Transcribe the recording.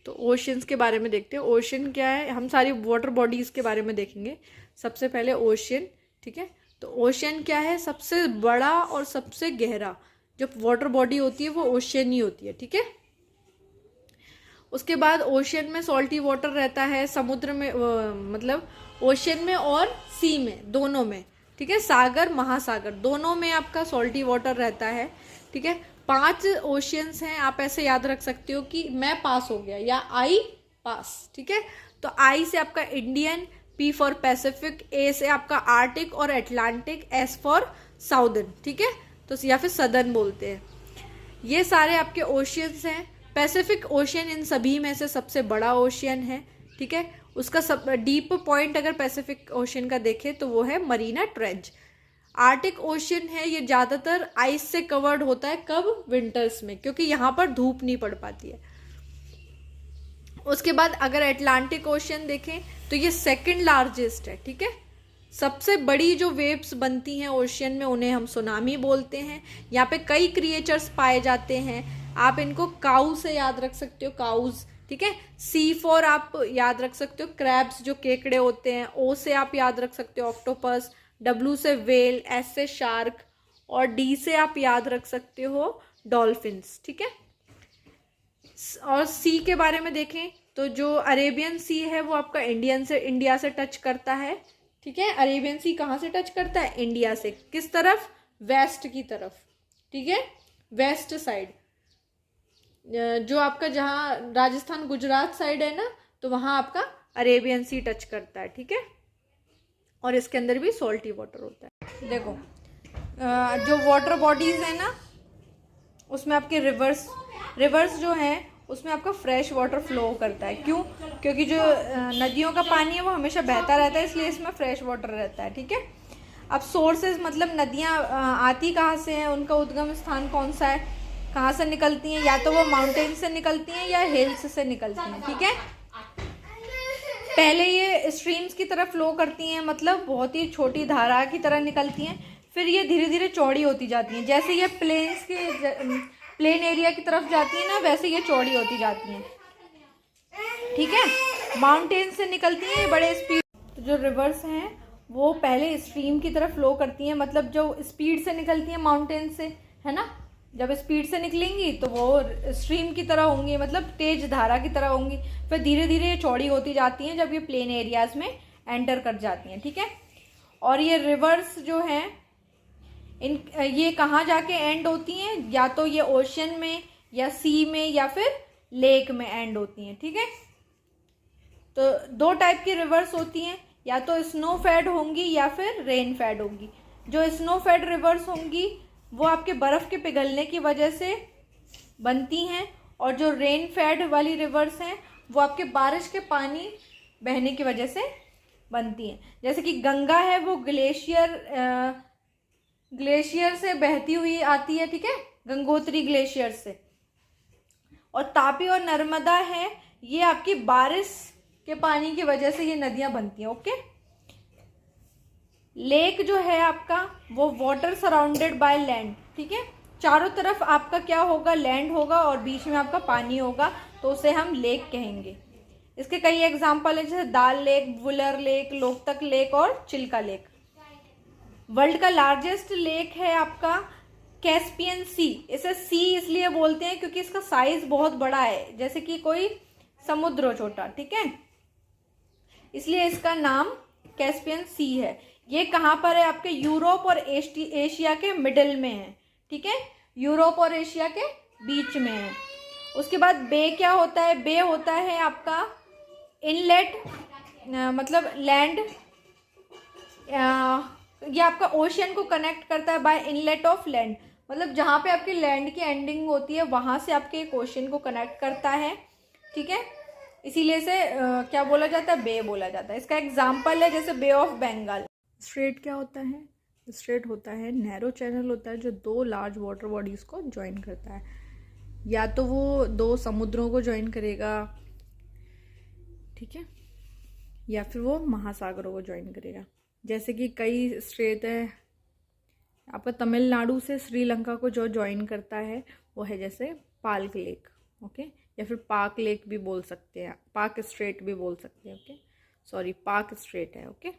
तो ओशंस के बारे में देखते हैं। ओशन क्या है, हम सारी वाटर बॉडीज़ के बारे में देखेंगे। सबसे पहले ओशियन, ठीक है। तो ओशन क्या है, सबसे बड़ा और सबसे गहरा जो वाटर बॉडी होती है वो ओशियन ही होती है, ठीक है। उसके बाद ओशियन में सॉल्टी वाटर रहता है, समुद्र में मतलब ओशियन में और सी में, दोनों में, ठीक है। सागर महासागर दोनों में आपका सॉल्टी वाटर रहता है, ठीक है। 5 ओशियंस हैं, आप ऐसे याद रख सकते हो कि मैं पास हो गया या आई पास, ठीक है। तो आई से आपका इंडियन, पी फॉर पैसिफिक, ए से आपका आर्टिक और अटलांटिक, एस फॉर साउदर्न, ठीक है। तो या फिर सदर्न बोलते हैं। ये सारे आपके ओशियंस हैं। पैसिफिक ओशियन इन सभी में से सबसे बड़ा ओशियन है, ठीक है। उसका सब डीप पॉइंट अगर पैसिफिक ओशियन का देखें तो वो है मरीना ट्रेंच। आर्टिक ओशियन है, ये ज़्यादातर आइस से कवर्ड होता है, कब, विंटर्स में, क्योंकि यहाँ पर धूप नहीं पड़ पाती है। उसके बाद अगर अटलांटिक ओशियन देखें तो ये सेकंड लार्जेस्ट है, ठीक है। सबसे बड़ी जो वेव्स बनती हैं ओशियन में उन्हें हम सुनामी बोलते हैं। यहाँ पे कई क्रिएचर्स पाए जाते हैं, आप इनको काऊ से याद रख सकते हो, काउज, ठीक है। सी फॉर आप याद रख सकते हो क्रैब्स जो केकड़े होते हैं, ओ से आप याद रख सकते हो ऑक्टोपस, डब्ल्यू से वेल, एस से शार्क और डी से आप याद रख सकते हो डॉल्फिन्स, ठीक है। और सी के बारे में देखें तो जो अरेबियन सी है वो आपका इंडिया से टच करता है, ठीक है। अरेबियन सी कहाँ से टच करता है, इंडिया से। किस तरफ, वेस्ट की तरफ, ठीक है, वेस्ट साइड। जो आपका जहाँ राजस्थान गुजरात साइड है ना, तो वहाँ आपका अरेबियन सी टच करता है, ठीक है। और इसके अंदर भी सॉल्टी वाटर होता है। देखो जो वाटर बॉडीज है ना उसमें आपके रिवर्स जो है उसमें आपका फ्रेश वाटर फ्लो करता है। क्यों, क्योंकि जो नदियों का पानी है वो हमेशा बहता रहता है, इसलिए इसमें फ्रेश वाटर रहता है, ठीक है। अब सोर्सेज मतलब नदियाँ आती कहाँ से हैं, उनका उद्गम स्थान कौन सा है, कहाँ से निकलती हैं, या तो वो माउंटेन से निकलती हैं या हिल्स से निकलती हैं, ठीक है। पहले ये स्ट्रीम्स की तरह फ्लो करती हैं, मतलब बहुत ही छोटी धारा की तरह निकलती हैं, फिर ये धीरे धीरे चौड़ी होती जाती हैं। जैसे ये प्लेन एरिया की तरफ जाती है ना, वैसे ये चौड़ी होती जाती हैं, ठीक है। माउंटेन से निकलती हैं ये बड़े स्पीड। तो जो रिवर्स हैं वो पहले स्ट्रीम की तरफ फ्लो करती हैं, मतलब जो स्पीड से निकलती हैं माउंटेन से, है ना। जब स्पीड से निकलेंगी तो वो स्ट्रीम की तरह होंगी, मतलब तेज धारा की तरह होंगी, फिर धीरे धीरे ये चौड़ी होती जाती हैं जब ये प्लेन एरियाज में एंटर कर जाती हैं, ठीक है। और ये रिवर्स जो हैं ये कहाँ जाके एंड होती हैं, या तो ये ओशन में या सी में या फिर लेक में एंड होती हैं, ठीक है। तो 2 टाइप की रिवर्स होती हैं, या तो स्नो फेड होंगी या फिर रेन फेड होंगी। जो स्नो फेड रिवर्स होंगी वो आपके बर्फ़ के पिघलने की वजह से बनती हैं, और जो रेन फेड वाली रिवर्स हैं वो आपके बारिश के पानी बहने की वजह से बनती हैं। जैसे कि गंगा है वो ग्लेशियर से बहती हुई आती है, ठीक है, गंगोत्री ग्लेशियर से। और तापी और नर्मदा है ये आपकी बारिश के पानी की वजह से ये नदियां बनती हैं, ओके। लेक जो है आपका वो वाटर सराउंडेड बाय लैंड, ठीक है। चारों तरफ आपका क्या होगा, लैंड होगा और बीच में आपका पानी होगा, तो उसे हम लेक कहेंगे। इसके कई एग्जाम्पल है, जैसे Dal lake, Wular lake, Loktak lake और चिल्का लेक। वर्ल्ड का लार्जेस्ट लेक है आपका कैस्पियन सी। इसे सी इसलिए बोलते हैं क्योंकि इसका साइज बहुत बड़ा है, जैसे कि कोई समुद्र हो छोटा, ठीक है, इसलिए इसका नाम कैस्पियन सी है। ये कहाँ पर है, आपके यूरोप और एशिया के मिडिल में है, ठीक है, यूरोप और एशिया के बीच में है। उसके बाद बे क्या होता है, बे होता है आपका इनलेट, मतलब लैंड, ये आपका ओशियन को कनेक्ट करता है बाय इनलेट ऑफ लैंड, मतलब जहाँ पे आपकी लैंड की एंडिंग होती है वहाँ से आपके एक ओशियन को कनेक्ट करता है, ठीक है, इसीलिए इसे क्या बोला जाता है, बे बोला जाता है। इसका एग्जाम्पल है जैसे बे ऑफ बंगाल। स्ट्रेट क्या होता है, स्ट्रेट होता है नैरो चैनल होता है जो 2 लार्ज वाटर बॉडीज़ को ज्वाइन करता है, या तो वो 2 समुद्रों को ज्वाइन करेगा, ठीक है, या फिर वो महासागरों को ज्वाइन करेगा। जैसे कि कई स्ट्रेट है आपका तमिलनाडु से श्रीलंका को जो ज्वाइन करता है वो है जैसे पाल्क लेक, ओके, या फिर पार्क लेक भी बोल सकते हैं, पार्क स्ट्रेट भी बोल सकते हैं। ओके, सॉरी, पार्क स्ट्रेट है। ओके,